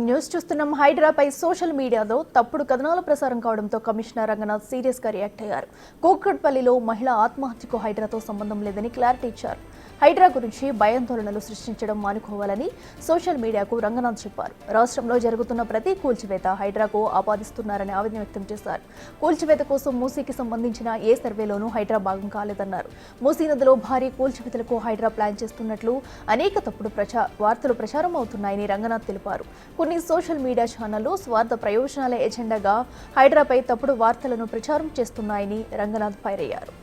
News చూస్తున్నాం. హైడ్రాపై social మీడియాలో తప్పుడు కథనాల ప్రసారం కావడంతో కమిషనర్ రంగనాథ్ సీరియస్ గా రియాక్ట్ అయ్యారు. కూకట్పల్లిలో మహిళ ఆత్మహత్యకు హైడ్రాతో సంబంధం లేదని క్లారిటీ ఇచ్చారు. హైడ్రా గురించి భయాందోళనలు సృష్టించడం మానుకోవాలని సోషల్ మీడియాకు రంగనాథ్ చెప్పారు. రాష్ట్రంలో జరుగుతున్న ప్రతి కూల్చివేత హైడ్రాకు ఆపాదిస్తున్నారని ఆవేదన వ్యక్తం చేశారు. కూల్చివేత కోసం మూసీకి సంబంధించిన ఏ సర్వేలోనూ హైడ్రా భాగం కాలేదన్నారు. మూసీ నదిలో భారీ కూల్చివేతలకు హైడ్రా ప్లాన్ చేస్తున్నట్లు అనేక తప్పుడు వార్తలు ప్రచారం అవుతున్నాయని రంగనాథ్ తెలిపారు. కొన్ని సోషల్ మీడియా ఛానళ్లు స్వార్థ ప్రయోజనాల ఎజెండాగా హైడ్రాపై తప్పుడు వార్తలను ప్రచారం చేస్తున్నాయని రంగనాథ్ ఫైర్ అయ్యారు.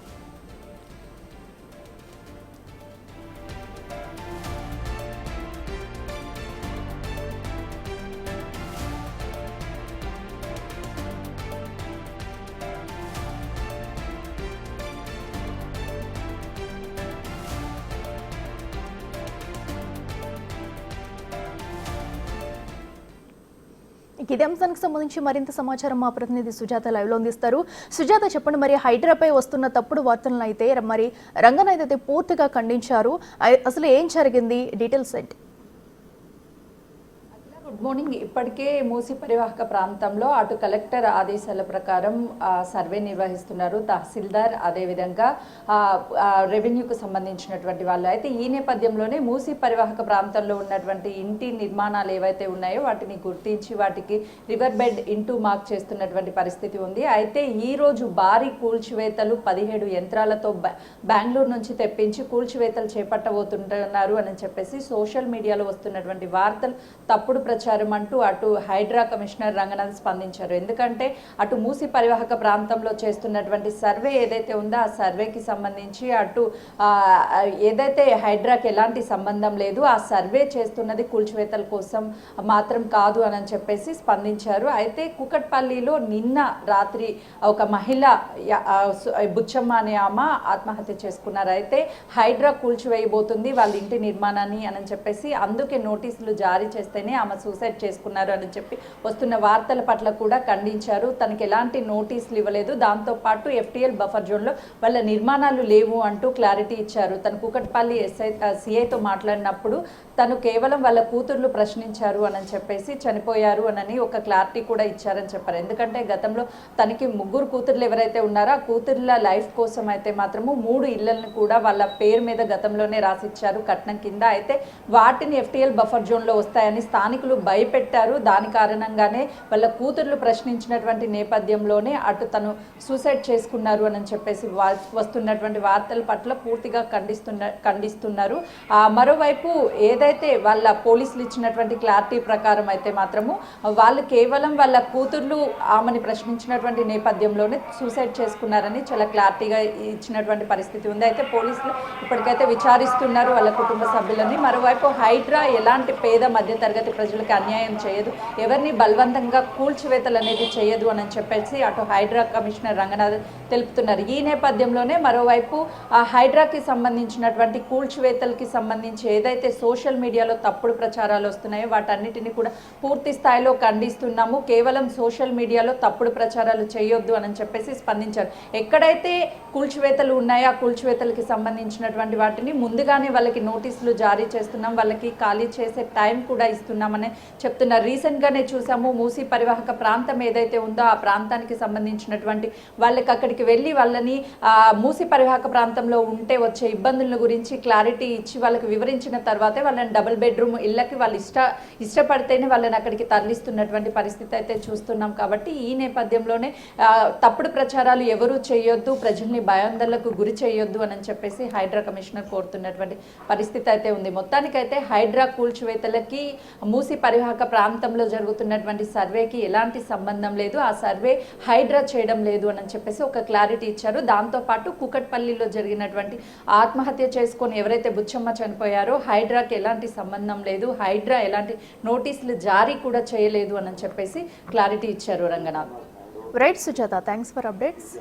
ఇదే అంశానికి సంబంధించి మరింత సమాచారం మా ప్రతినిధి సుజాత లైవ్ లో అందిస్తారు. సుజాత, చెప్పండి, మరి హైడ్రాపై వస్తున్న తప్పుడు వార్తలను అయితే మరి రంగనాథ్ అయితే పూర్తిగా ఖండించారు. అసలు ఏం జరిగింది, డీటెయిల్స్ ఏంటి? Good morning. ఇప్పటికే మూసీ పరివాహక ప్రాంతంలో అటు కలెక్టర్ ఆదేశాల ప్రకారం సర్వే నిర్వహిస్తున్నారు తహసీల్దార్, అదేవిధంగా రెవెన్యూకు సంబంధించినటువంటి వాళ్ళు. అయితే ఈ నేపథ్యంలోనే మూసీ పరివాహక ప్రాంతంలో ఉన్నటువంటి ఇంటి నిర్మాణాలు ఏవైతే ఉన్నాయో వాటిని గుర్తించి వాటికి రివర్ బెడ్ ఇంటూ మార్క్ చేస్తున్నటువంటి పరిస్థితి ఉంది. అయితే ఈ రోజు భారీ కూల్చివేతలు 17 యంత్రాలతో బెంగళూరు నుంచి తెప్పించి కూల్చివేతలు చేపట్టబోతుంటున్నారు అని చెప్పేసి సోషల్ మీడియాలో వస్తున్నటువంటి వార్తలు తప్పుడు ప్రచారం అంటూ అటు హైడ్రా కమిషనర్ రంగనాథ్ స్పందించారు. ఎందుకంటే అటు మూసీ పరివాహక ప్రాంతంలో చేస్తున్నటువంటి సర్వే ఏదైతే ఉందో ఆ సర్వేకి సంబంధించి అటు ఏదైతే హైడ్రాకి ఎలాంటి సంబంధం లేదు, ఆ సర్వే చేస్తున్నది కూల్చివేతల కోసం మాత్రం కాదు అని చెప్పేసి స్పందించారు. అయితే కూకట్పల్లిలో నిన్న రాత్రి ఒక మహిళ బుచ్చమ్మ అనే ఆమె ఆత్మహత్య చేసుకున్నారు. అయితే హైడ్రా కూల్చివేయబోతుంది వాళ్ళ ఇంటి నిర్మాణాన్ని అని చెప్పేసి అందుకే నోటీసులు జారీ చేస్తేనే ఆమె సూసైడ్ చేసుకున్నారు అని చెప్పి వస్తున్న వార్తల పట్ల కూడా ఖండించారు. తనకి ఎలాంటి నోటీసులు ఇవ్వలేదు, దాంతోపాటు ఎఫ్టీఎల్ బఫర్ జోన్లో వాళ్ళ నిర్మాణాలు లేవు అంటూ క్లారిటీ ఇచ్చారు. తను కూకట్పల్లి సిఐతో మాట్లాడినప్పుడు తను కేవలం వాళ్ళ కూతుర్లు ప్రశ్నించారు అని చెప్పేసి చనిపోయారు అని ఒక క్లారిటీ కూడా ఇచ్చారని చెప్పారు. ఎందుకంటే గతంలో తనకి 3 కూతుర్లు ఎవరైతే ఉన్నారో ఆ కూతుర్ల లైఫ్ కోసం అయితే మాత్రము 3 ఇళ్లను కూడా వాళ్ళ పేరు మీద గతంలోనే రాసిచ్చారు కట్నం కింద. అయితే వాటిని ఎఫ్టీఎల్ బఫర్ జోన్లో వస్తాయని స్థానికులు భయపెట్టారు. దాని కారణంగానే వాళ్ళ కూతుర్లు ప్రశ్నించినటువంటి నేపథ్యంలోనే అటు తను సూసైడ్ చేసుకున్నారు అని చెప్పేసి వస్తున్నటువంటి వార్తల పట్ల పూర్తిగా ఖండిస్తున్నారు. మరోవైపు ఏదైతే వాళ్ళ పోలీసులు ఇచ్చినటువంటి క్లారిటీ ప్రకారం అయితే మాత్రము వాళ్ళు కేవలం వాళ్ళ కూతుర్లు ఆమెని ప్రశ్నించినటువంటి నేపథ్యంలోనే సూసైడ్ చేసుకున్నారని చాలా క్లారిటీగా ఇచ్చినటువంటి పరిస్థితి ఉంది. అయితే పోలీసులు ఇప్పటికైతే విచారిస్తున్నారు వాళ్ళ కుటుంబ సభ్యులని. మరోవైపు హైడ్రా ఎలాంటి పేద మధ్యతరగతి ప్రజలకు అన్యాయం చేయదు, ఎవరిని బలవంతంగా కూల్చివేతలు అనేది చేయదు అని చెప్పేసి అటు హైడ్రా కమిషనర్ రంగనాథ్ తెలుపుతున్నారు. ఈ నేపథ్యంలోనే మరోవైపు ఆ హైడ్రాకి సంబంధించినటువంటి కూల్చివేతలకి సంబంధించి ఏదైతే సోషల్ మీడియాలో తప్పుడు ప్రచారాలు వస్తున్నాయో వాటన్నిటిని కూడా పూర్తి స్థాయిలో ఖండిస్తున్నాము. కేవలం సోషల్ మీడియాలో తప్పుడు ప్రచారాలు చేయొద్దు అని చెప్పేసి స్పందించారు. ఎక్కడైతే కూల్చివేతలు ఉన్నాయో ఆ కూల్చివేతలకి సంబంధించినటువంటి వాటిని ముందుగానే వాళ్ళకి నోటీసులు జారీ చేస్తున్నాం, వాళ్ళకి ఖాళీ చేసే టైం కూడా ఇస్తున్నామని చెప్తున్నారు. రీసెంట్గానే చూసాము మూసీ పరివాహక ప్రాంతం ఏదైతే ఉందో ఆ ప్రాంతానికి సంబంధించినటువంటి వాళ్ళకి అక్కడికి వెళ్ళి వాళ్ళని మూసీ పరివాహక ప్రాంతంలో ఉంటే వచ్చే ఇబ్బందుల గురించి క్లారిటీ ఇచ్చి వాళ్ళకి వివరించిన తర్వాతే వాళ్ళని డబుల్ బెడ్రూమ్ ఇళ్ళకి వాళ్ళు ఇష్టపడితేనే వాళ్ళని అక్కడికి తరలిస్తున్నటువంటి పరిస్థితి అయితే చూస్తున్నాం. కాబట్టి ఈ నేపథ్యంలోనే తప్పుడు ప్రచారాలు ఎవరూ చేయొద్దు, ప్రజల్ని భయాందోళనకు గురి చేయొద్దు అని చెప్పేసి హైడ్రా కమిషనర్ కోరుతున్నటువంటి పరిస్థితి అయితే ఉంది. మొత్తానికైతే హైడ్రా కూల్చివేతలకి మూసీ పరివాహక ప్రాంతంలో జరుగుతున్నటువంటి సర్వేకి ఎలాంటి సంబంధం లేదు, ఆ సర్వే హైడ్రా చేయడం లేదు అని చెప్పేసి ఒక క్లారిటీ ఇచ్చారు. దాంతోపాటు కూకట్పల్లిలో జరిగినటువంటి ఆత్మహత్య చేసుకొని ఎవరైతే బుచ్చమ్మ చనిపోయారో హైడ్రాకి ఎలాంటి సంబంధం లేదు, హైడ్రా ఎలాంటి నోటీసులు జారీ కూడా చేయలేదు అని చెప్పేసి క్లారిటీ ఇచ్చారు Ranganath. Right Sujatha, thanks for updates.